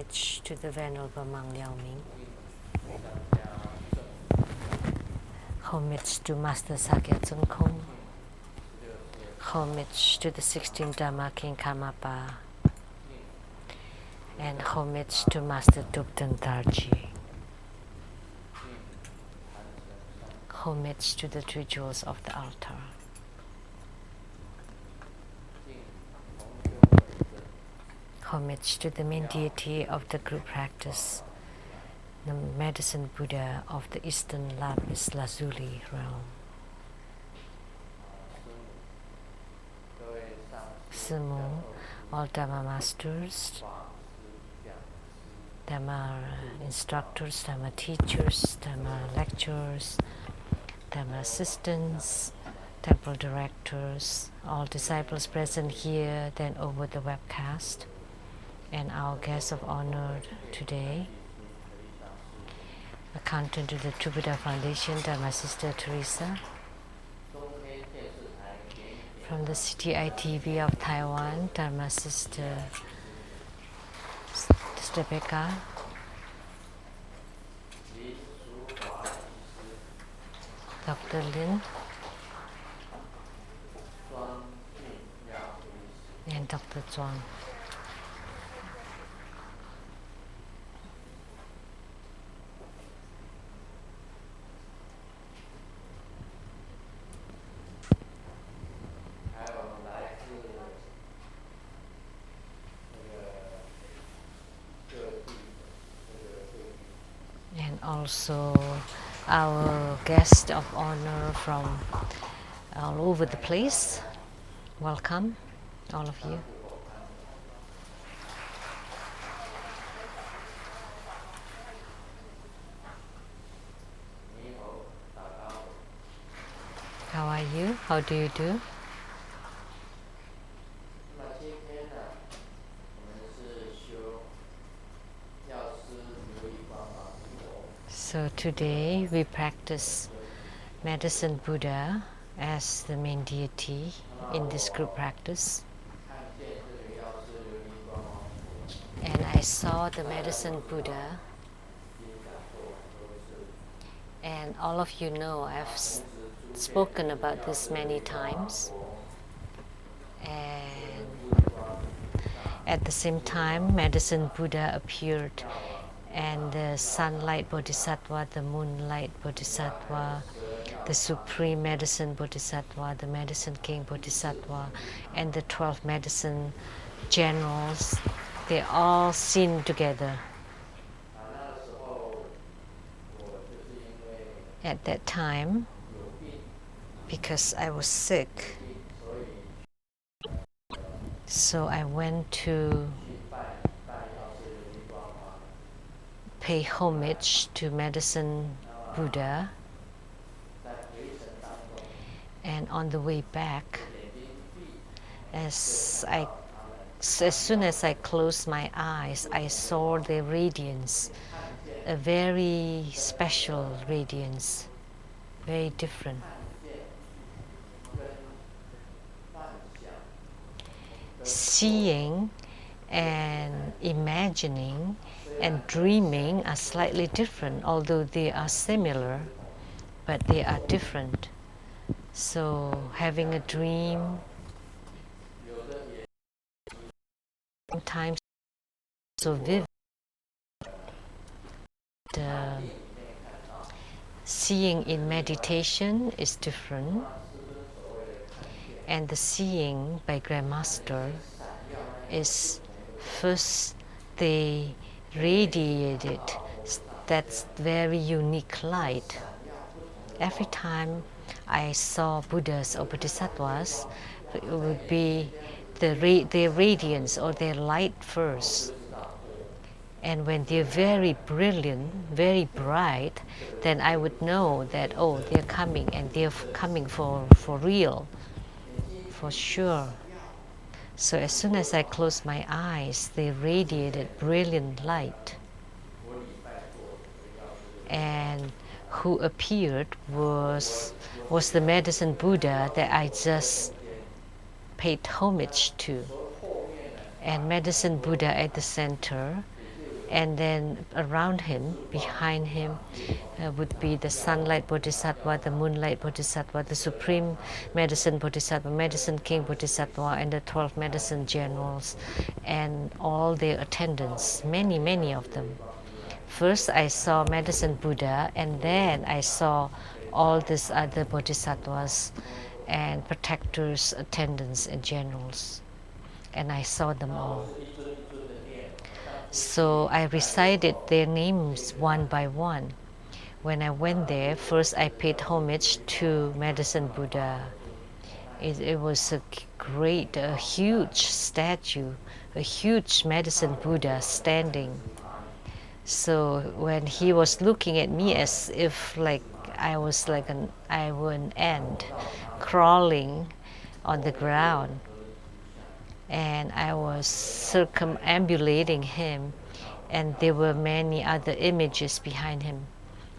homage to the Venerable Monk Liao Ming. Homage to Master Sakya Tsung Kung. Homage to the 16th Dharma King Karmapa. And homage to Master Thubten Tarji. Homage to the three jewels of the altar. Homage to the main deity of the group practice, the medicine Buddha of the Eastern Lapis Lazuli realm. Simu, all Dharma masters, Dharma instructors, Dharma teachers, Dharma lecturers, Dharma assistants, temple directors, all disciples present here, then over the webcast, and our guest of honor today, accountant to the True Buddha Foundation, Dharma Sister Teresa, from the CTI TV of Taiwan, Dharma Sister Becca, Dr. Lin, and Dr. Zhuang. And also our guest of honor from all over the place. Welcome, all of you. How are you? How do you do? So today we practice Medicine Buddha as the main deity in this group practice. And I saw the Medicine Buddha, and all of you know I've spoken about this many times. And at the same time, Medicine Buddha appeared, and the sunlight bodhisattva, the moonlight bodhisattva, the supreme medicine bodhisattva, the medicine king bodhisattva, and the 12 medicine generals, they all seen together. At that time, because I was sick, so I went to pay homage to Medicine Buddha, and on the way back, as soon as I closed my eyes, I saw the radiance, a very special radiance, very different. Seeing and imagining and dreaming are slightly different, although they are similar, but they are different. So having a dream, sometimes so vivid. Seeing in meditation is different, and the seeing by Grandmaster is first they radiated that's very unique light. Every time I saw Buddhas or Bodhisattvas, it would be their radiance or their light first. And when they're very brilliant, very bright, then I would know that, oh, they're coming, and they're coming for real, for sure. So as soon as I closed my eyes, they radiated brilliant light. And who appeared was the Medicine Buddha that I just paid homage to. And Medicine Buddha at the center And then around him, behind him, would be the sunlight bodhisattva, the moonlight bodhisattva, the supreme medicine bodhisattva, medicine king bodhisattva, and the 12 medicine generals, and all their attendants, many, many of them. First I saw medicine Buddha, and then I saw all these other bodhisattvas and protectors, attendants, and generals. And I saw them all. So I recited their names one by one. When I went there, first I paid homage to Medicine Buddha. It was a great, a huge statue, a huge Medicine Buddha standing. So when he was looking at me as if like I was like I were an ant crawling on the ground, and I was circumambulating him, and there were many other images behind him,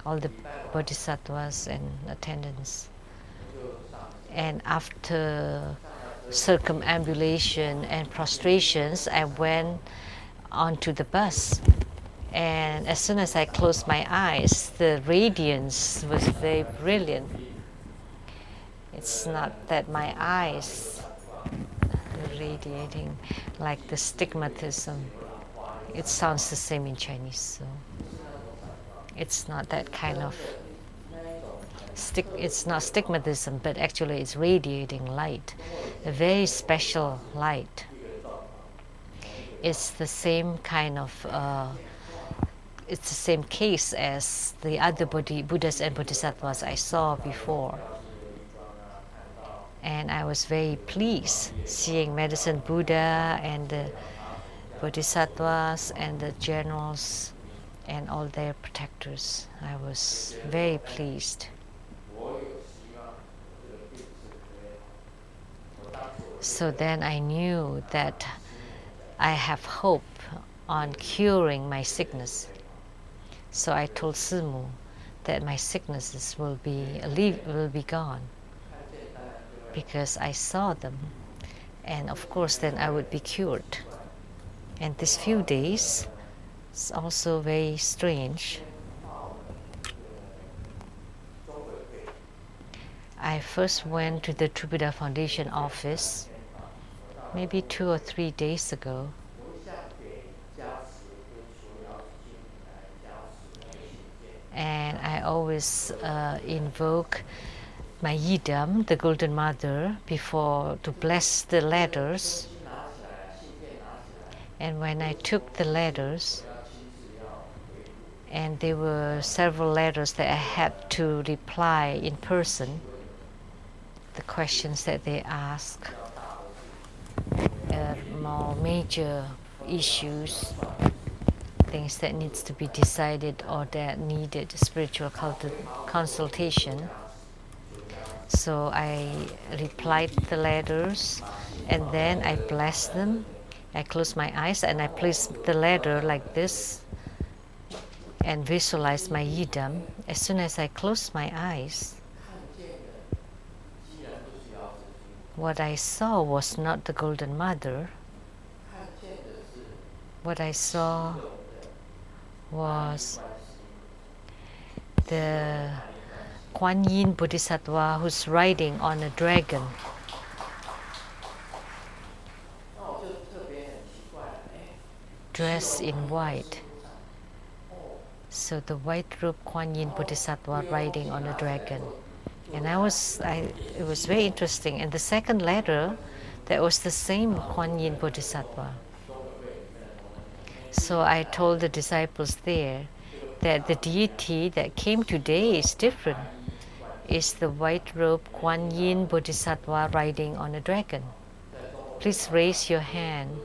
all the bodhisattvas and attendants. And after circumambulation and prostrations, I went onto the bus. And as soon as I closed my eyes, the radiance was very brilliant. It's not that my eyes are radiating like the stigmatism. It sounds the same in Chinese, so it's not that kind of it's not stigmatism, but actually it's radiating light, a very special light. It's the same kind of it's the same case as the other Buddhas and Bodhisattvas I saw before. And I was very pleased seeing Medicine Buddha and the Bodhisattvas and the generals and all their protectors. I was very pleased. So then I knew that I have hope on curing my sickness. So I told Simu that my sicknesses will be gone, because I saw them, and of course then I would be cured. And these few days, it's also very strange. I first went to the True Buddha Foundation office maybe 2 or 3 days ago. And I always invoke my Yidam, the Golden Mother, before to bless the letters. And when I took the letters, and there were several letters that I had to reply in person, the questions that they ask are more major issues, things that needs to be decided or that needed spiritual consultation. So I replied the letters, and then I blessed them. I closed my eyes and I placed the letter like this and visualized my Yidam. As soon as I closed my eyes, what I saw was not the Golden Mother. What I saw was the Kuan Yin Bodhisattva who's riding on a dragon. Dressed in white. So the white robed Kuan Yin Bodhisattva riding on a dragon. And it was very interesting. And the second letter, that was the same Kuan Yin Bodhisattva. So I told the disciples there that the deity that came today is different. It's the white-robed Kuan Yin Bodhisattva riding on a dragon. Please raise your hand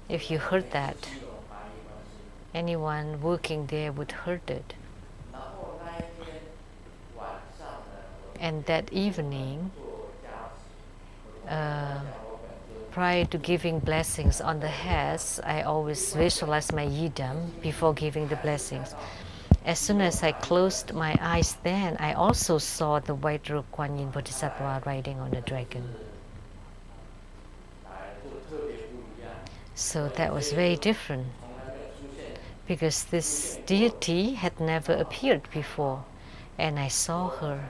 if you heard that. Anyone working there would heard it. And that evening, prior to giving blessings on the heads, I always visualize my Yidam before giving the blessings. As soon as I closed my eyes then, I also saw the white-robed Kuan Yin Bodhisattva riding on a dragon. So that was very different. because this deity had never appeared before, and I saw her.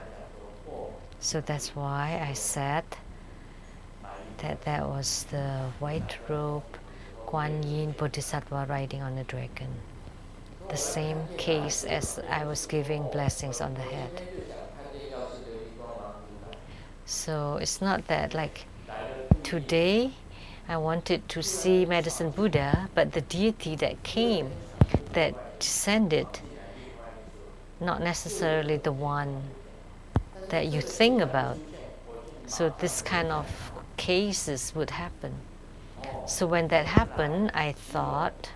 So that's why I said that that was the white robe Kuan Yin Bodhisattva riding on a dragon. The same case as I was giving blessings on the head. So it's not that like today I wanted to see Medicine Buddha, but the deity that came, that descended, not necessarily the one that you think about. So this kind of cases would happen. So when that happened, I thought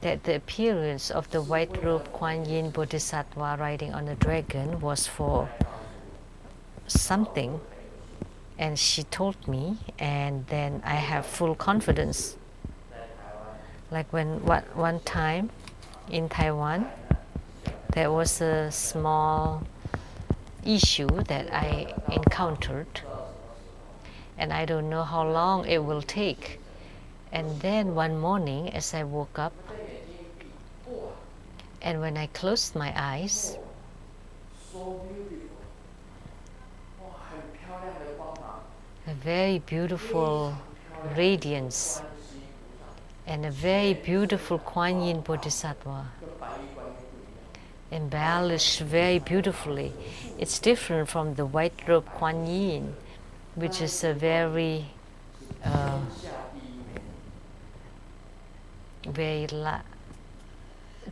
that the appearance of the white robed Kuan Yin Bodhisattva riding on a dragon was for something, and she told me, and then I have full confidence. Like when one time in Taiwan, there was a small issue that I encountered, and I don't know how long it will take. And then one morning, as I woke up, and when I closed my eyes, a very beautiful radiance and a very beautiful Kuan Yin Bodhisattva, embellished very beautifully. It's different from the white robe Kuan Yin, which is a very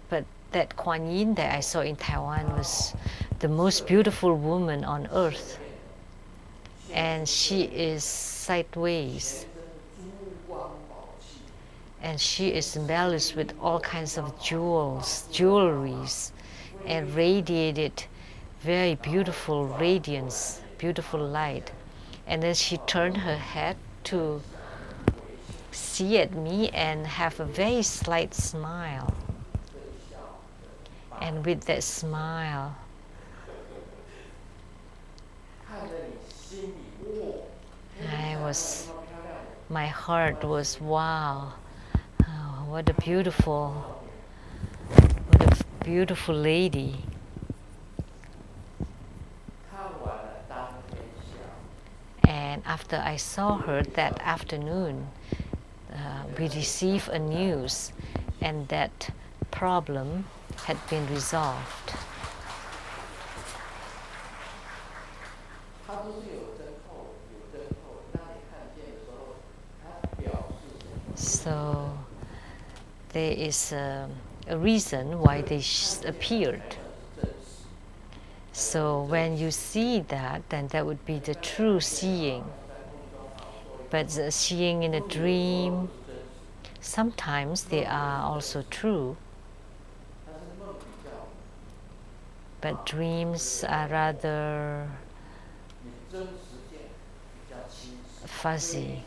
but that Kuan Yin that I saw in Taiwan was the most beautiful woman on earth, and she is sideways, and she is embellished with all kinds of jewelries, and radiated very beautiful radiance, beautiful light. And then she turned her head to see at me and have a very slight smile. And with that smile, my heart was, wow, oh, what a beautiful lady. And after I saw her that afternoon, we received a news, and that problem had been resolved. So there is a reason why they appeared. So when you see that, then that would be the true seeing. But the seeing in a dream, sometimes they are also true. But dreams are rather fuzzy.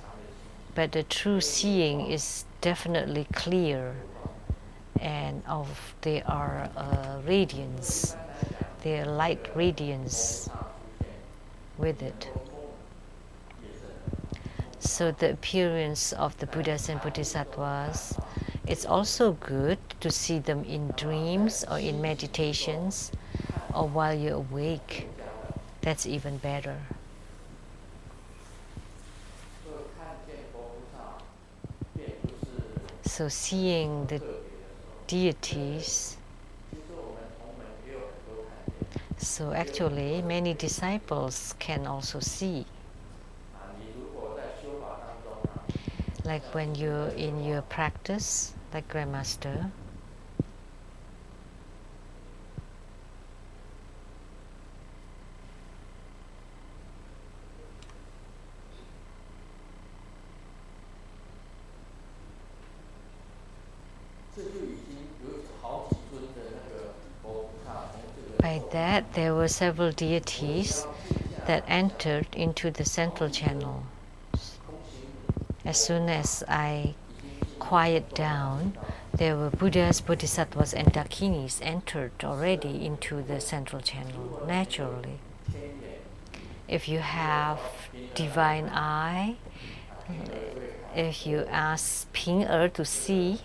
But the true seeing is definitely clear, and they are radiance, they are light radiance with it. So the appearance of the Buddhas and Bodhisattvas, it's also good to see them in dreams or in meditations or while you're awake. That's even better. So seeing the deities, so actually many disciples can also see. Like when you're in your practice, like Grandmaster, by that there were several deities that entered into the central channel. As soon as I quiet down, there were Buddhas, Bodhisattvas, and Dakinis entered already into the central channel naturally. If you have divine eye, if you ask Ping Er to see,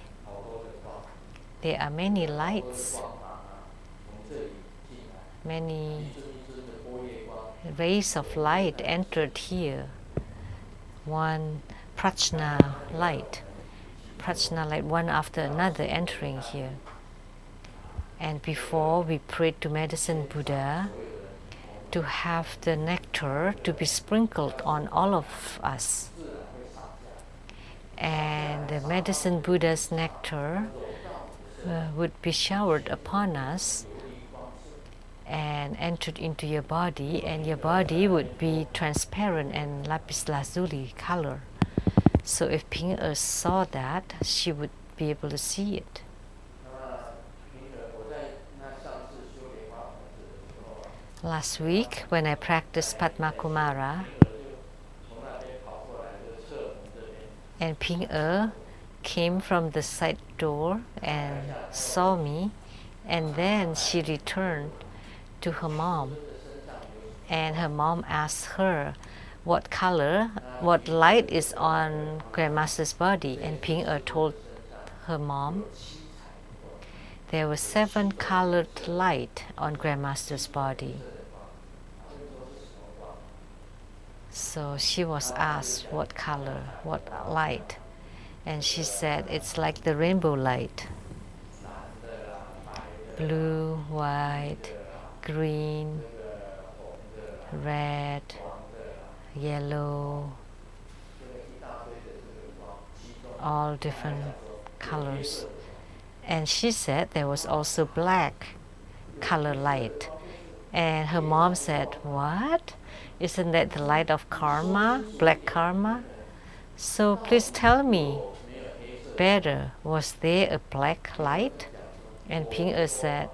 there are many lights, many rays of light entered here. One prajna light, one after another entering here. And before we prayed to Medicine Buddha to have the nectar to be sprinkled on all of us. And the Medicine Buddha's nectar would be showered upon us and entered into your body, and your body would be transparent and lapis lazuli color. So if Ping Er saw that, she would be able to see it. Last week, when I practiced Padma Kumara, and Ping Er came from the side door and saw me, and then she returned to her mom, and her mom asked her what color, what light is on Grandmaster's body, and Ping Er told her mom there was 7 colored light on Grandmaster's body. So she was asked what color, what light, and she said it's like the rainbow light. Blue, white, green, red, yellow, all different colors. And she said there was also black color light. And her mom said, "What? Isn't that the light of karma, black karma? So please tell me better, was there a black light?" And Ping Er said,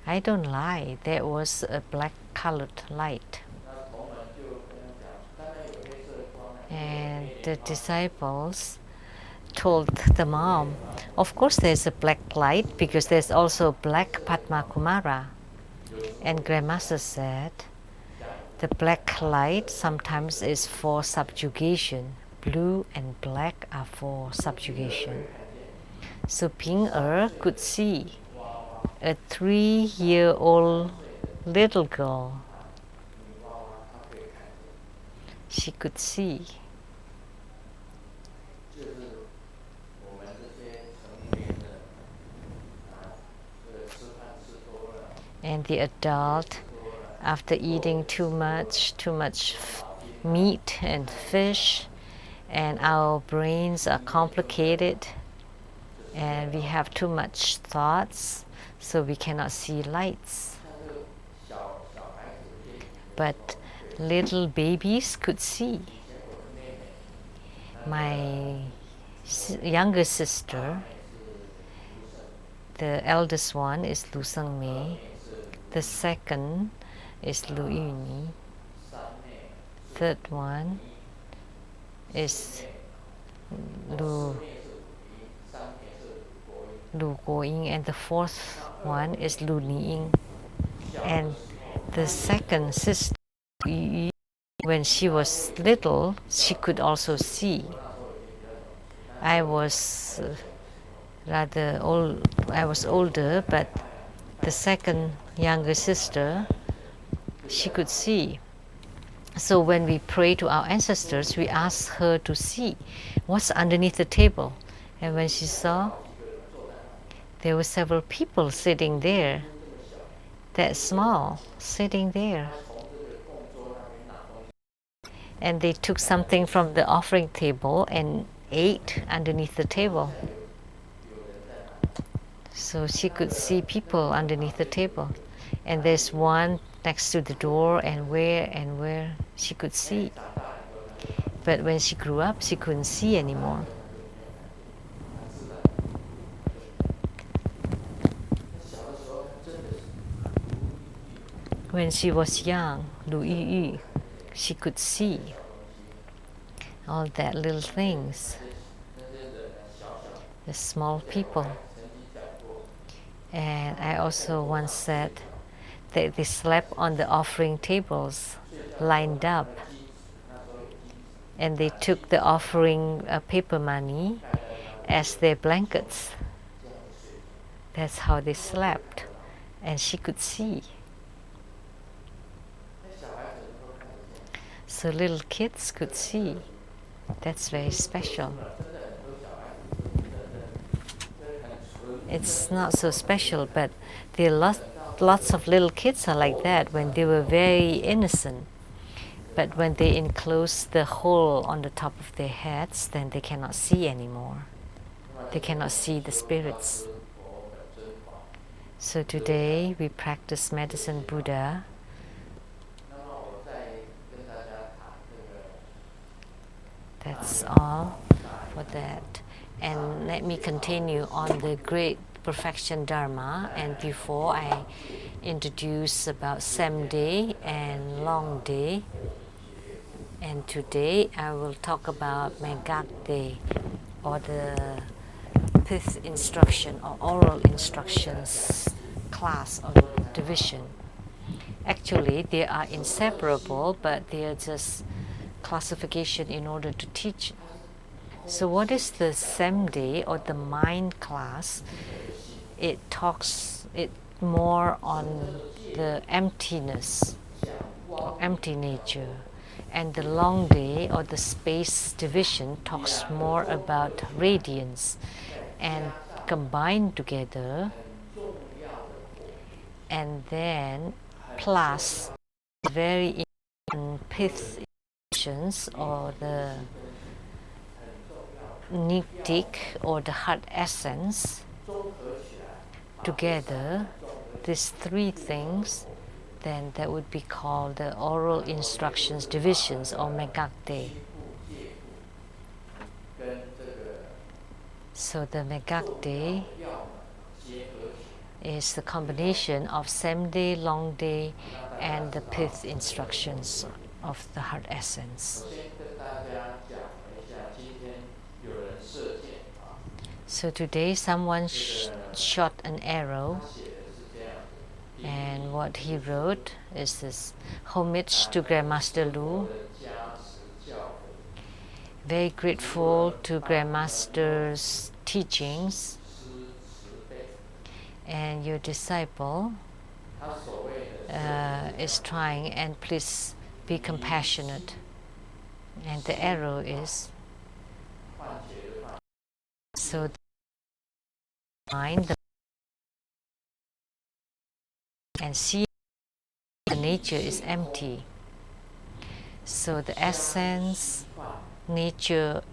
"I don't lie, there was a black colored light." And the disciples told the mom, "Of course there's a black light because there's also black Padma Kumara." And Grandmaster said, the black light sometimes is for subjugation. Blue and black are for subjugation. So Ping Er could see a 3-year-old little girl. She could see. And the adult, after eating too much meat and fish, and our brains are complicated, and we have too much thoughts, so we cannot see lights. But little babies could see. My younger sister, the eldest one is Lu Seng Mei. The second is Lu Yuni. Third one is Lu Guo Ying, and the fourth one is Lu Ni Ying. And the second sister, when she was little, she could also see. I was rather old. I was older, but the second younger sister, she could see. So when we pray to our ancestors, we ask her to see what's underneath the table. And when she saw, there were several people sitting there, that small, sitting there. And they took something from the offering table and ate underneath the table. So she could see people underneath the table. And there's one next to the door, and where she could see. But when she grew up, she couldn't see anymore. When she was young, Lu Yu, she could see all that little things, the small people. And I also once said that they slept on the offering tables, lined up. and they took the offering paper money as their blankets. That's how they slept, and she could see. So little kids could see. That's very special. It's not so special, but there are lots of little kids are like that when they were very innocent. But when they enclose the hole on the top of their heads, then they cannot see anymore. They cannot see the spirits. So today we practice medicine Buddha. That's all for that. And let me continue on the great perfection Dharma. And before I introduce about Samde and Long Day, and today I will talk about Megakde, or the fifth instruction or oral instructions class or division. Actually, they are inseparable, but they are just classification in order to teach. So what is the Samde or the mind class? It talks more on the emptiness or empty nature. And the Long Day or the space division talks more about radiance, and combined together, and then plus very important pith emotions or the niptic or the heart essence together, these three things, then that would be called the oral instructions divisions or Megakde. So the Megakde is the combination of Samde, Long Day, and the pith instructions of the heart essence. So today someone shot an arrow, and what he wrote is this: homage to Grandmaster Lu. Very grateful to Grandmaster's teachings, and your disciple is trying, and please be compassionate. And the arrow is so the mind and see the nature is empty. So the essence, nature,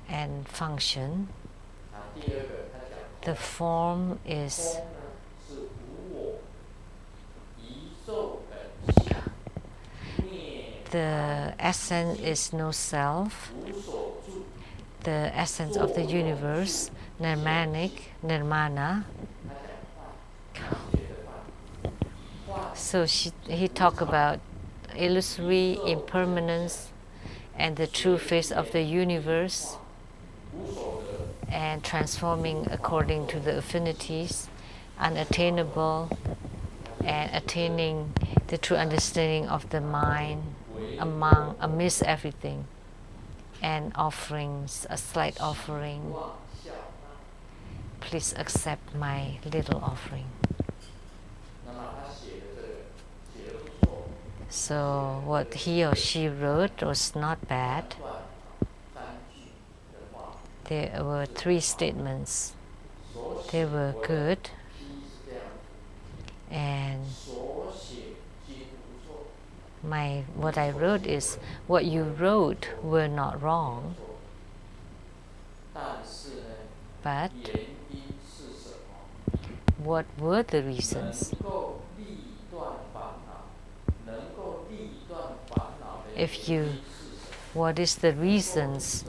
and function. The form is the essence is no self. The essence of the universe, nirmanic, nirmana. So he talked about illusory impermanence and the true face of the universe, and transforming according to the affinities, unattainable, and attaining the true understanding of the mind amidst everything, and offerings, a slight offering. Please accept my little offering. So what he or she wrote was not bad. There were three statements. They were good, and what I wrote is, what you wrote were not wrong, but what were the reasons? What is the reasons?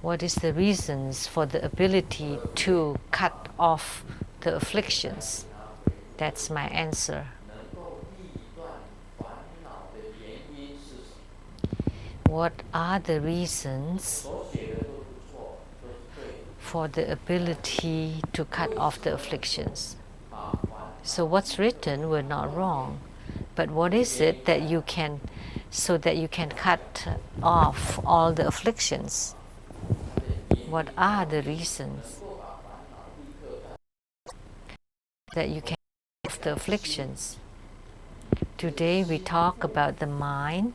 What is the reasons for the ability to cut off the afflictions? That's my answer. What are the reasons for the ability to cut off the afflictions? So what's written were not wrong, But what is it that you can, so that you can cut off all the afflictions? What are the reasons that you can cut off the afflictions? Today we talk about the mind,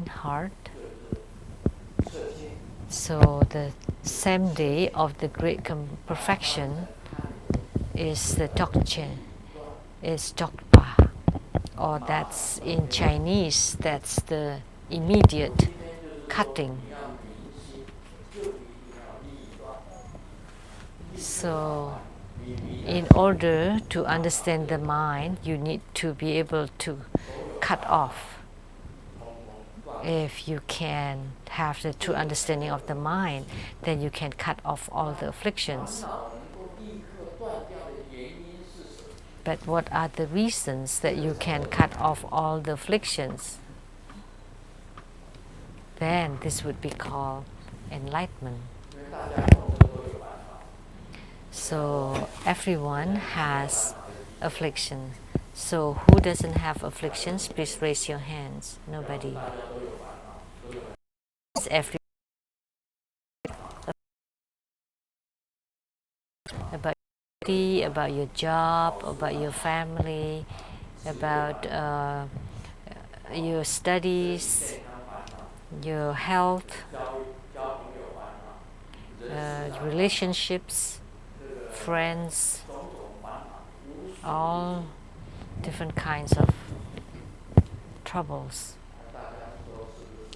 heart. So the same day of the great perfection is the Dzogchen, is Dzogpa, or that's in Chinese, that's the immediate cutting. So in order to understand the mind, you need to be able to cut off. If you can have the true understanding of the mind, then you can cut off all the afflictions. But what are the reasons that you can cut off all the afflictions? Then this would be called enlightenment. So everyone has affliction. So who doesn't have afflictions? Please raise your hands. Nobody. Every about about your job, about your family, about your studies, your health, relationships, friends, all different kinds of troubles.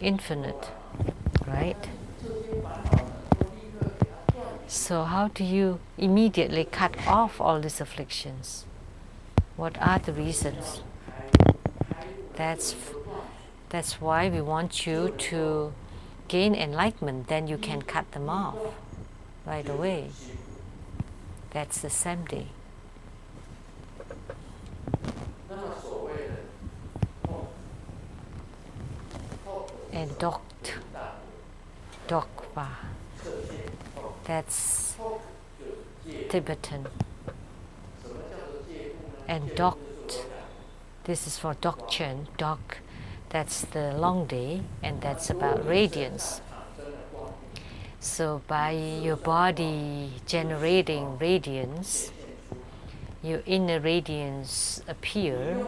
Infinite, right? So how do you immediately cut off all these afflictions? What are the reasons? That's why we want you to gain enlightenment, then you can cut them off right away. That's the same day. And Dokpa, that's Tibetan. And this is for Dzogchen. That's the long day, and that's about radiance. So by your body generating radiance, your inner radiance appear.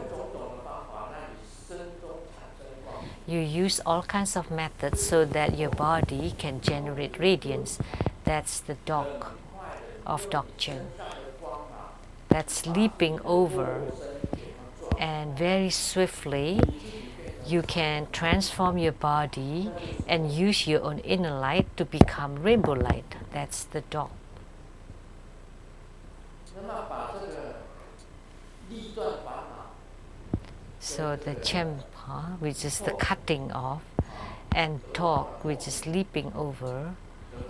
You use all kinds of methods so that your body can generate radiance. That's the Dog of Dzogchen. That's leaping over, and very swiftly you can transform your body and use your own inner light to become rainbow light. That's the Dog. So the Chempa, which is the cutting off, and Talk, which is leaping over.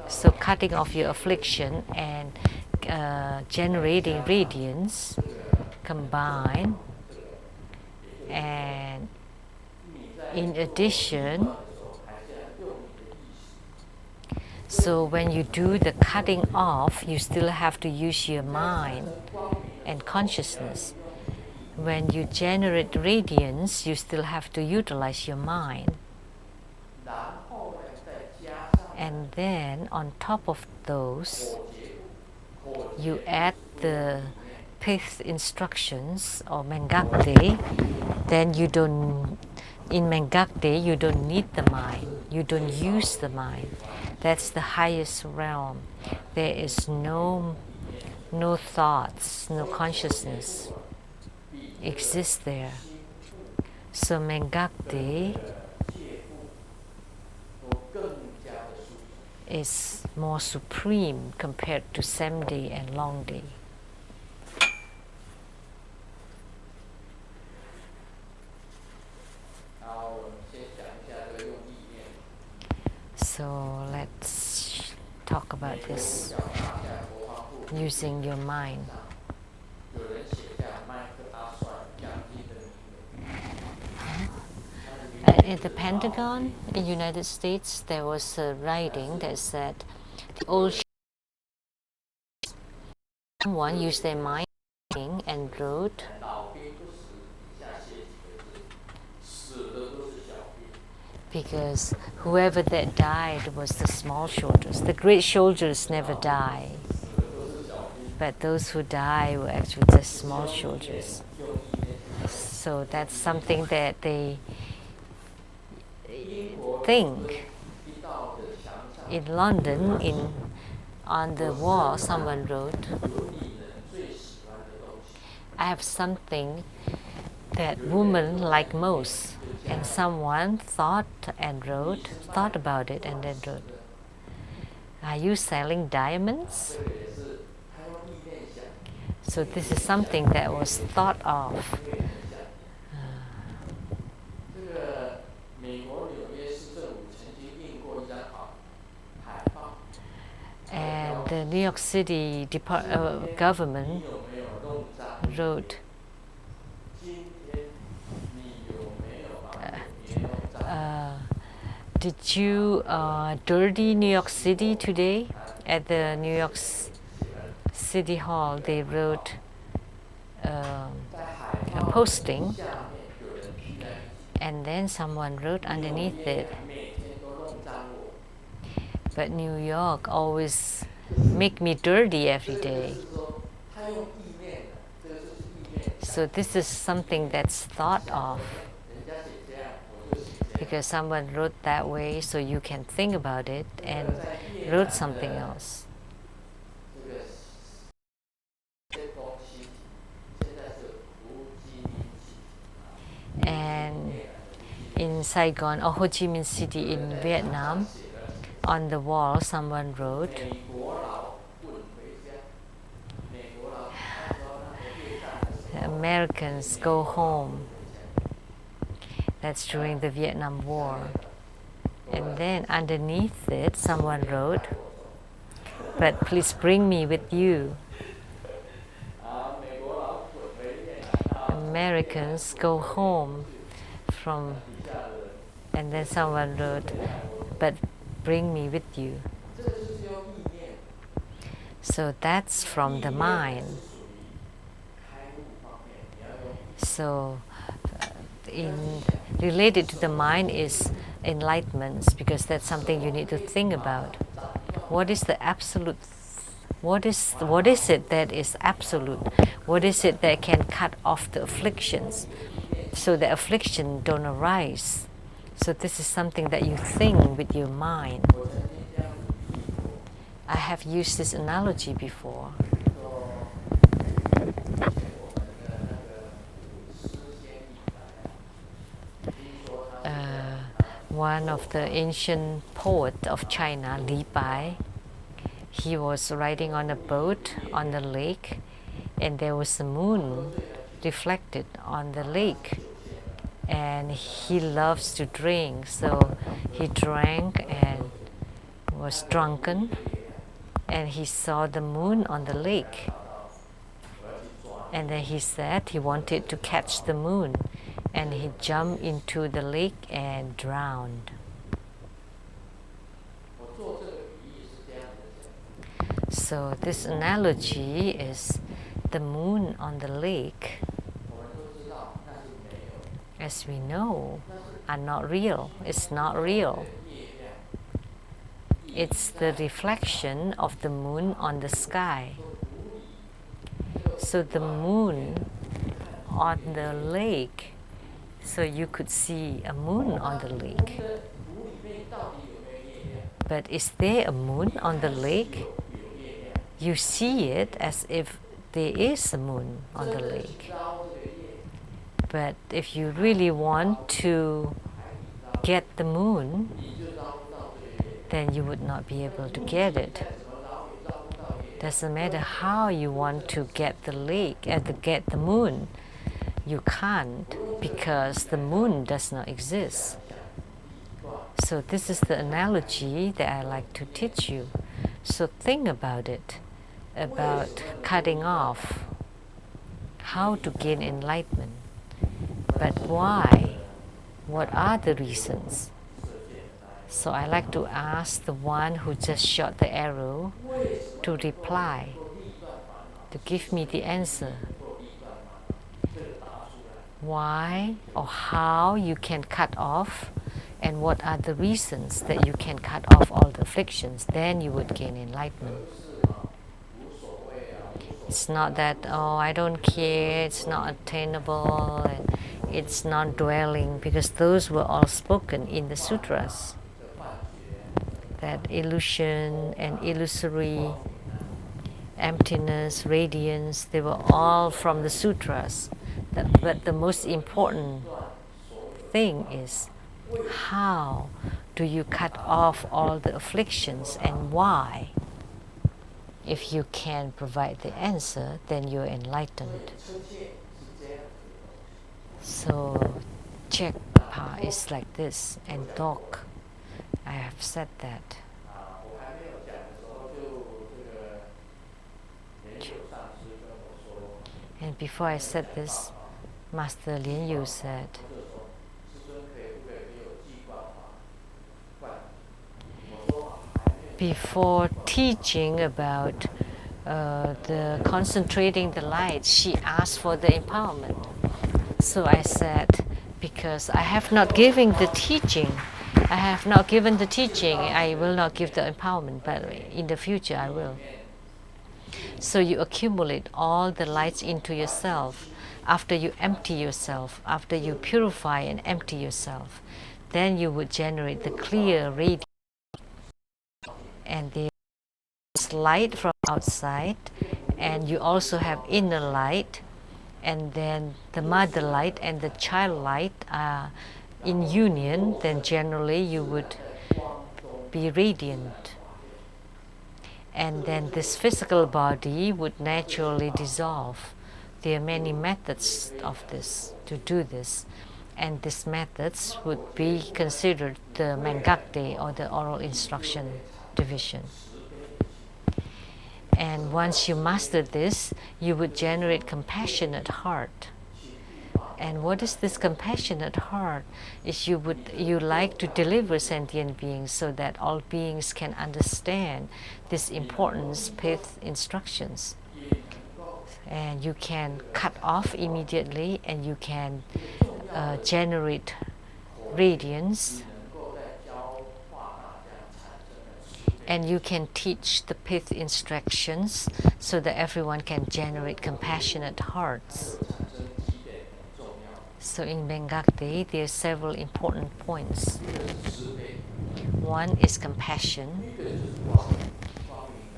So cutting off your affliction and generating radiance combine. And in addition, so when you do the cutting off, you still have to use your mind and consciousness. When you generate radiance, you still have to utilize your mind. And then on top of those, you add the fifth instructions or Mengakde. Then you don't, in Mengakde, you don't need the mind. You don't use the mind. That's the highest realm. There is no thoughts, no consciousness exists there. So Mengakde is more supreme compared to Samde and Longde. So let's talk about this using your mind. At the Pentagon in the United States, there was a writing that said the old someone used their mind and wrote because whoever that died was the small soldiers. The great soldiers never die, but those who die were actually just small soldiers. So that's something that they think. In London, on the wall, someone wrote, "I have something that women like most." And someone thought about it and then wrote, "Are you selling diamonds?" So this is something that was thought of. And the New York City government wrote, "Did you dirty New York City today?" At the New York City Hall, they wrote a posting, and then someone wrote underneath it, "But New York always make me dirty every day." So this is something that's thought of, because someone wrote that way, so you can think about it and wrote something else. And in Saigon or Ho Chi Minh City in Vietnam, on the wall someone wrote, "Americans go home." That's during the Vietnam War. And then underneath it someone wrote, "But please bring me with you." Americans go home from, and then someone wrote, "But bring me with you." So that's from the mind. So related to the mind is enlightenment, because that's something you need to think about. What is the absolute? What is it that is absolute? What is it that can cut off the afflictions, so the affliction don't arise? So this is something that you think with your mind. I have used this analogy before. One of the ancient poets of China, Li Bai, he was riding on a boat on the lake, and there was a moon reflected on the lake. And he loves to drink, so he drank and was drunken, and he saw the moon on the lake. And then he said he wanted to catch the moon, and he jumped into the lake and drowned. So this analogy is the moon on the lake, as we know, are not real. It's not real. It's the reflection of the moon on the sky. So the moon on the lake, so you could see a moon on the lake. But is there a moon on the lake? You see it as if there is a moon on the lake. But if you really want to get the moon, then you would not be able to get it. Doesn't matter how you want to get the lake and to get the moon, you can't, because the moon does not exist. So this is the analogy that I like to teach you. So think about it, about cutting off, how to gain enlightenment. But why? What are the reasons? So I like to ask the one who just shot the arrow to reply, to give me the answer. Why or how you can cut off and what are the reasons that you can cut off all the afflictions, then you would gain enlightenment. It's not that, oh, I don't care, it's not attainable, and it's not dwelling, because those were all spoken in the sutras. That illusion and illusory emptiness, radiance, they were all from the sutras. But the most important thing is, how do you cut off all the afflictions and why? If you can provide the answer, then you're enlightened. So, Chekpa is like this, and dog, I have said that. And before I said this, Master Lin Yu said, before teaching about the concentrating the light, she asked for the empowerment. So I said, because I have not given the teaching, I will not give the empowerment, but in the future I will. So you accumulate all the lights into yourself. After you empty yourself, after you purify and empty yourself, then you would generate the clear radiance. And there's light from outside, and you also have inner light, and then the mother light and the child light are in union, then generally you would be radiant. And then this physical body would naturally dissolve. There are many methods of this, to do this. And these methods would be considered the Mengakde, or the oral instruction division. And once you master this, you would generate compassionate heart. And what is this compassionate heart? Is you like to deliver sentient beings so that all beings can understand this importance, path instructions. And you can cut off immediately, and you can generate radiance. And you can teach the path instructions so that everyone can generate compassionate hearts. So in Mengakde, there are several important points. One is compassion,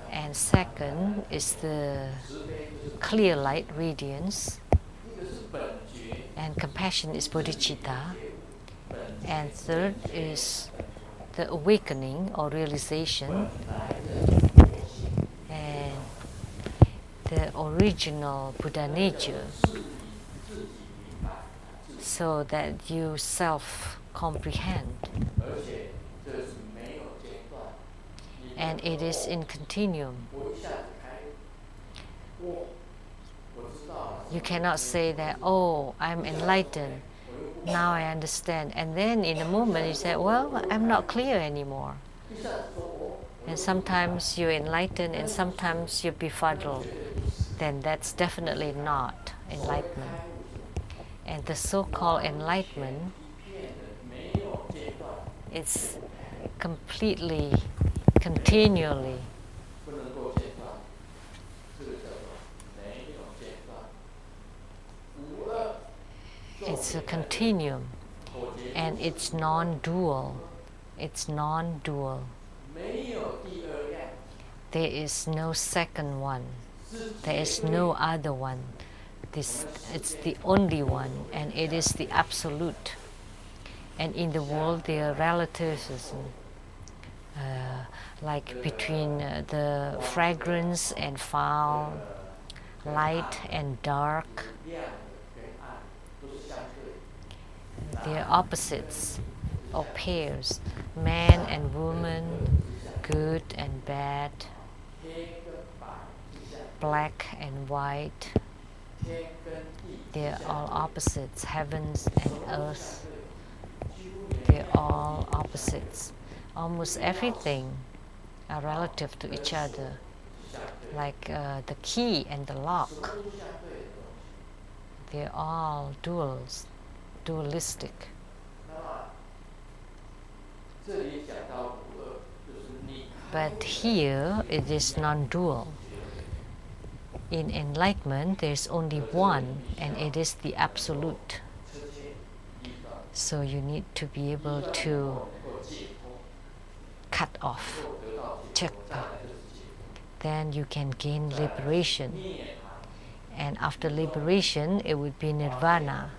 and second is the clear light radiance, and compassion is bodhicitta, and third is the awakening or realization, and the original Buddha nature, so that you self-comprehend. And it is in continuum. You cannot say that, oh, I'm enlightened, now I understand. And then in a moment you say, well, I'm not clear anymore. And sometimes you're enlightened and sometimes you're befuddled. Then that's definitely not enlightenment. And the so-called enlightenment is completely, continually. It's a continuum, and it's non-dual. It's non-dual. There is no second one. There is no other one. It's the only one, and it is the absolute. And in the world there are relativism, like between the fragrance and foul, light and dark. They are opposites or pairs, man and woman, good and bad, black and white. They are all opposites, heavens and earth. They are all opposites. Almost everything are relative to each other, like the key and the lock. They are all dualistic. But here it is non-dual. In enlightenment, there is only one, and it is the absolute. So you need to be able to cut off, chakra. Then you can gain liberation. And after liberation, it would be nirvana.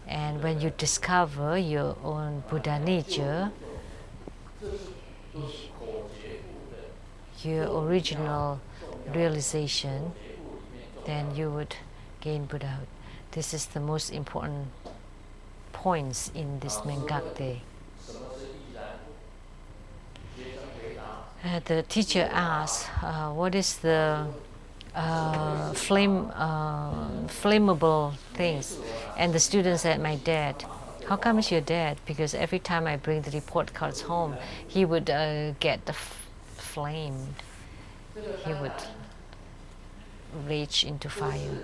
And when you discover your own Buddha nature, your original realization, then you would gain Buddhahood. This is the most important points in this Mengakte. The teacher asked, what is the flammable things? And the student said, my dad. How come it's your dad? Because every time I bring the report cards home, he would get flamed. He would rage into fire.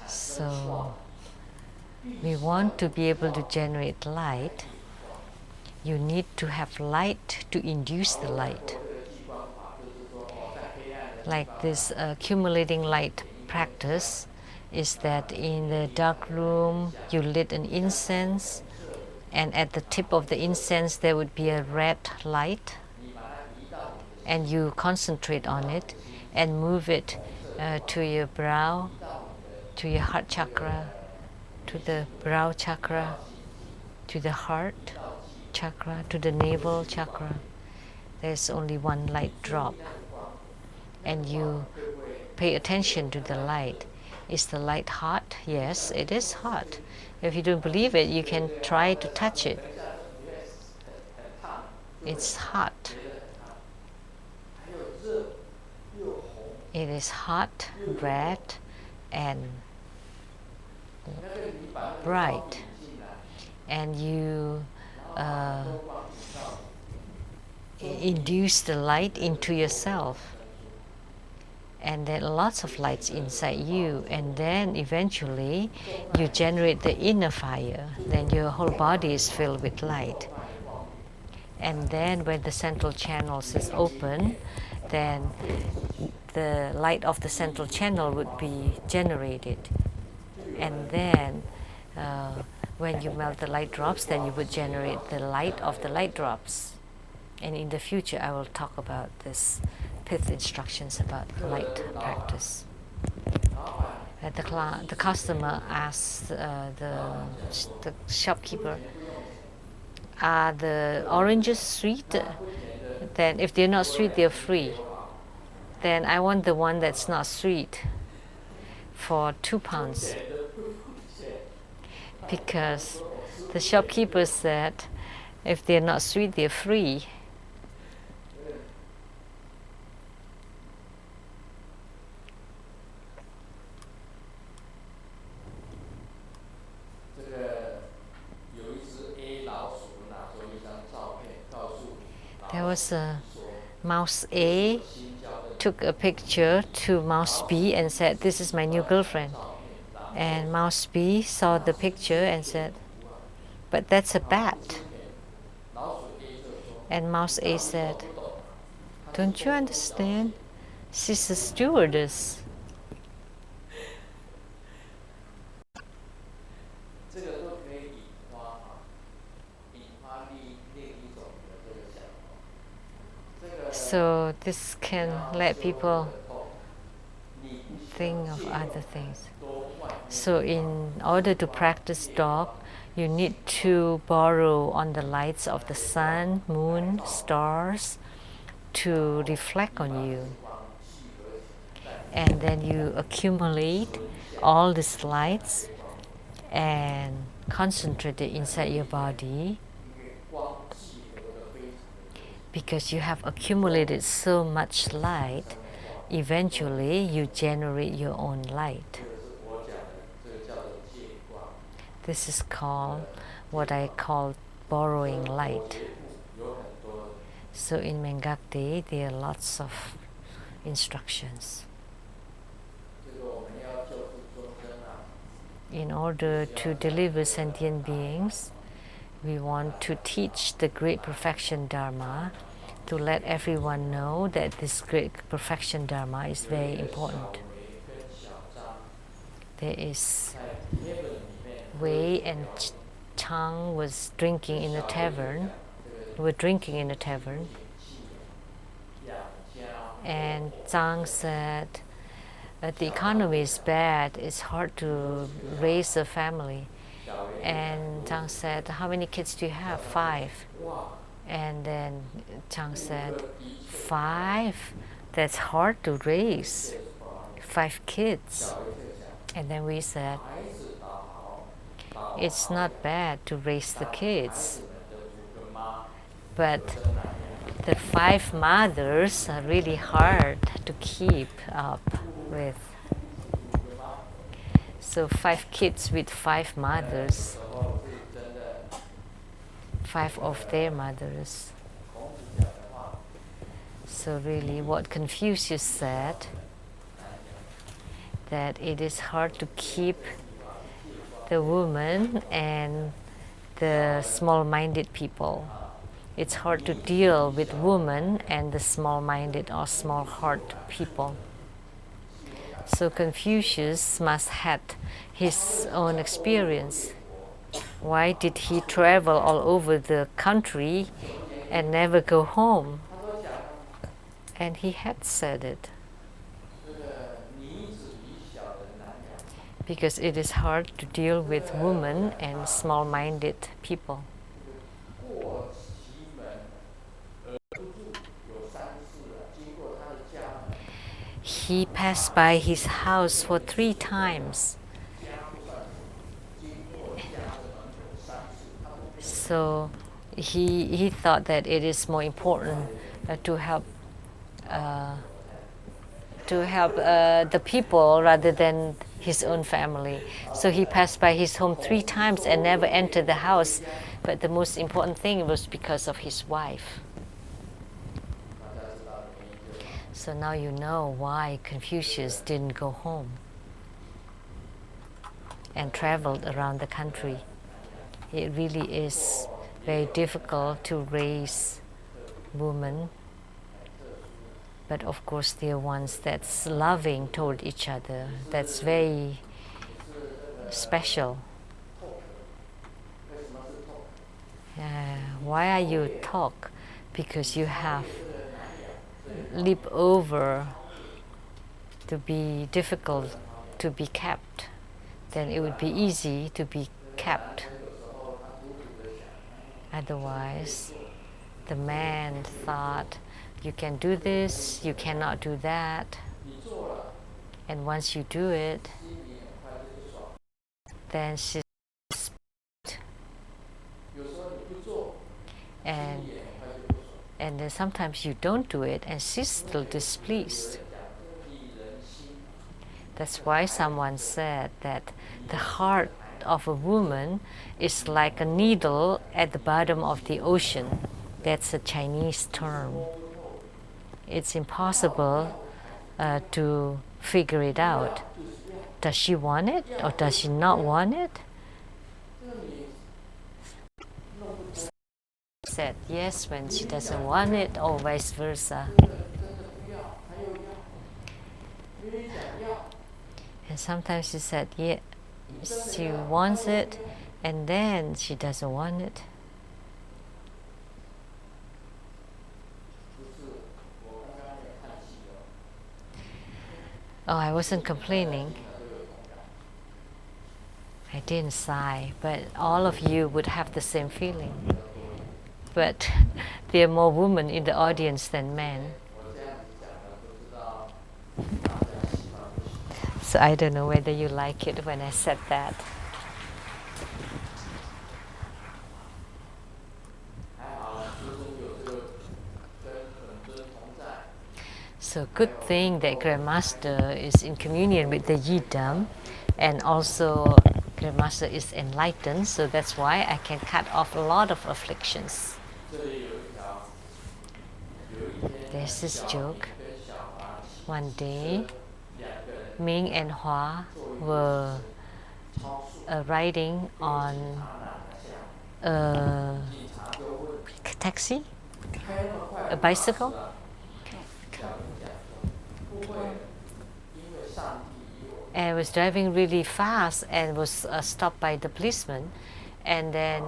So we want to be able to generate light. You need to have light to induce the light. Like this accumulating light practice is that in the dark room you lit an incense, and at the tip of the incense there would be a red light, and you concentrate on it and move it to your brow, to your heart chakra, to the brow chakra, to the heart chakra, to the navel chakra. There's only one light drop, and you pay attention to the light. Is the light hot? Yes, it is hot. If you don't believe it, you can try to touch it. It's hot. It is hot, red, and bright. And you induce the light into yourself. And then lots of lights inside you, and then eventually you generate the inner fire. Then your whole body is filled with light. And then when the central channels is open, then the light of the central channel would be generated. And then when you melt the light drops, then you would generate the light of the light drops. And in the future I will talk about this fifth instructions about light practice. The customer asked the shopkeeper, are the oranges sweet? Then if they're not sweet, they're free. Then I want the one that's not sweet for £2. Because the shopkeeper said, if they're not sweet, they're free. There was a mouse A took a picture to mouse B and said, this is my new girlfriend. And mouse B saw the picture and said, but that's a bat. And mouse A said, don't you understand? She's a stewardess. So this can let people think of other things. So in order to practice dog, you need to borrow on the lights of the sun, moon, stars to reflect on you. And then you accumulate all these lights and concentrate it inside your body. Because you have accumulated so much light, eventually you generate your own light. This is called what I call borrowing light. So in Mengakte, there are lots of instructions. in order to deliver sentient beings, we want to teach the great perfection Dharma, to let everyone know that this great perfection Dharma is very important. There is Wei and Chang was drinking in a tavern. Were drinking in a tavern, and Zhang said, the economy is bad. It's hard to raise a family. And Zhang said, how many kids do you have? 5. And then Chang said, 5? That's hard to raise. 5 kids. And then we said, it's not bad to raise the kids, but the 5 mothers are really hard to keep up with. So 5 kids with 5 mothers, 5 of their mothers. So really what Confucius said, that it is hard to keep the woman and the small-minded people. It's hard to deal with women and the small-minded or small-hearted people. So Confucius must have his own experience. Why did he travel all over the country and never go home? And he had said it. Because it is hard to deal with women and small-minded people. He passed by his house for 3 times. So he thought that it is more important to help the people rather than his own family. So he passed by his home 3 times and never entered the house. But the most important thing was because of his wife. So now you know why Confucius didn't go home and traveled around the country. It really is very difficult to raise women. But of course, they are ones that's loving toward each other. That's very special. Why are you talk? Because you have leap over to be difficult to be kept. Then it would be easy to be kept. Otherwise, the man thought, you can do this, you cannot do that. And once you do it, then she's and then sometimes you don't do it and she's still displeased. That's why someone said that the heart of a woman is like a needle at the bottom of the ocean. That's a Chinese term. It's impossible to figure it out. Does she want it or does she not want it? Said yes when she doesn't want it, or vice versa. And sometimes she said yeah, she wants it and then she doesn't want it. Oh, I wasn't complaining. I didn't sigh, but all of you would have the same feeling. But there are more women in the audience than men. So I don't know whether you like it when I said that. So good thing that Grandmaster is in communion with the Yidam, and also Grandmaster is enlightened, so that's why I can cut off a lot of afflictions. There's this joke. One day, Ming and Hua were riding on a taxi, a bicycle. And was driving really fast and was stopped by the policeman. And then,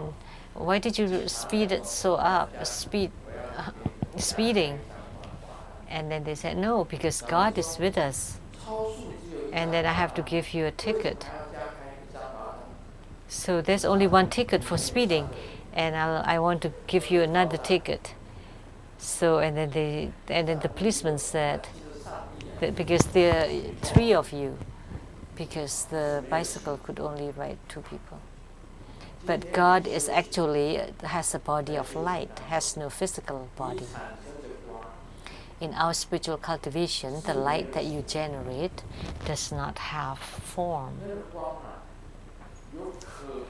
why did you speed it so up? Speeding. And then they said, no, because God is with us. And then I have to give you a ticket. So there's only one ticket for speeding, and I want to give you another ticket. So and then the policeman said that because there are three of you, because the bicycle could only ride two people. But God is actually has a body of light, has no physical body. In our spiritual cultivation, the light that you generate does not have form,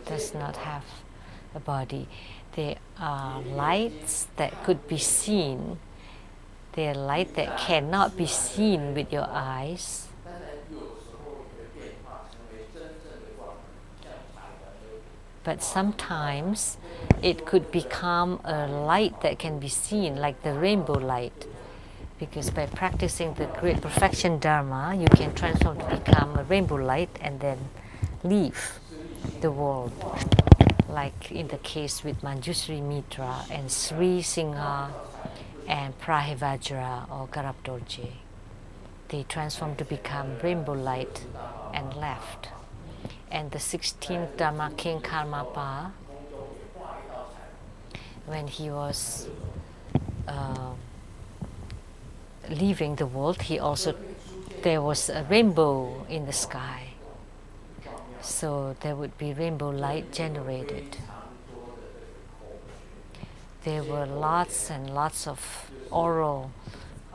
does not have a body. They are lights that could be seen. They are light that cannot be seen with your eyes. But sometimes it could become a light that can be seen, like the rainbow light. Because by practicing the great perfection Dharma, you can transform to become a rainbow light and then leave the world. Like in the case with Manjushri Mitra and Sri Singha and Prahivajra or Garab Dorje. They transformed to become rainbow light and left. And the 16th Dharma King Karmapa, when he was leaving the world, there was a rainbow in the sky. So there would be rainbow light generated. There were lots and lots of oral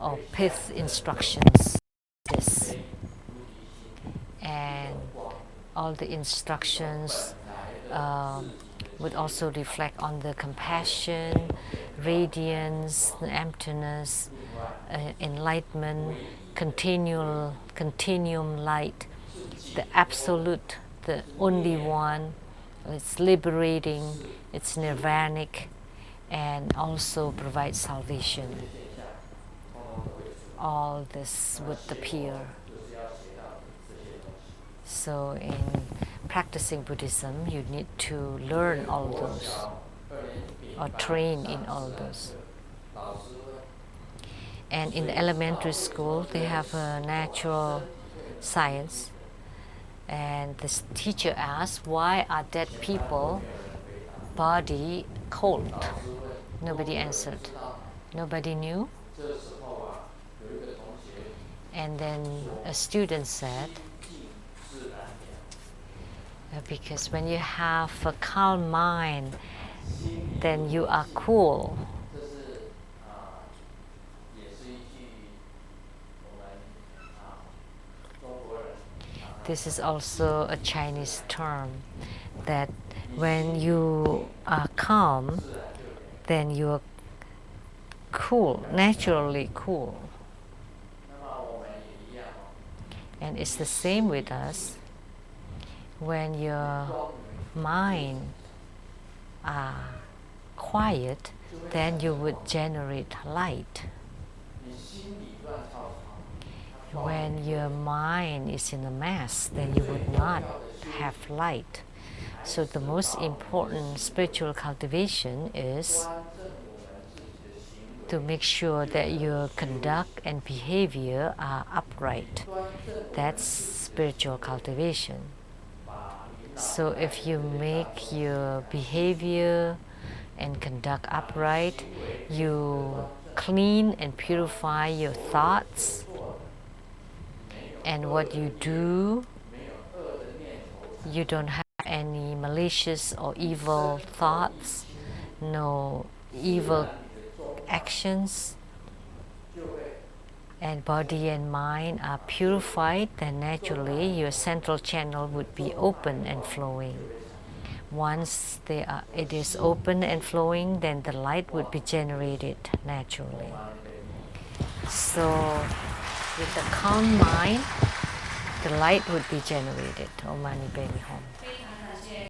or pith instructions. And all the instructions would also reflect on the compassion, radiance, emptiness, enlightenment, continuum light, the absolute, the only one. It's liberating, it's nirvanic, and also provides salvation. All this would appear. So in practicing Buddhism, you need to learn all those or train in all those. And in the elementary school, they have a natural science. And the teacher asked, why are dead people body cold? Nobody answered. Nobody knew. And then a student said, because when you have a calm mind, then you are cool. This is also a Chinese term, that when you are calm, then you are cool, naturally cool. And it's the same with us. When your mind are quiet, then you would generate light. When your mind is in a mess, then you would not have light. So the most important spiritual cultivation is to make sure that your conduct and behavior are upright. That's spiritual cultivation. So if you make your behavior and conduct upright, you clean and purify your thoughts, and what you do, you don't have any malicious or evil thoughts, no evil actions, and body and mind are purified, then naturally your central channel would be open and flowing. Once it is open and flowing, then the light would be generated naturally. So with a calm mind, the light would be generated. Om Mani Padme Hum.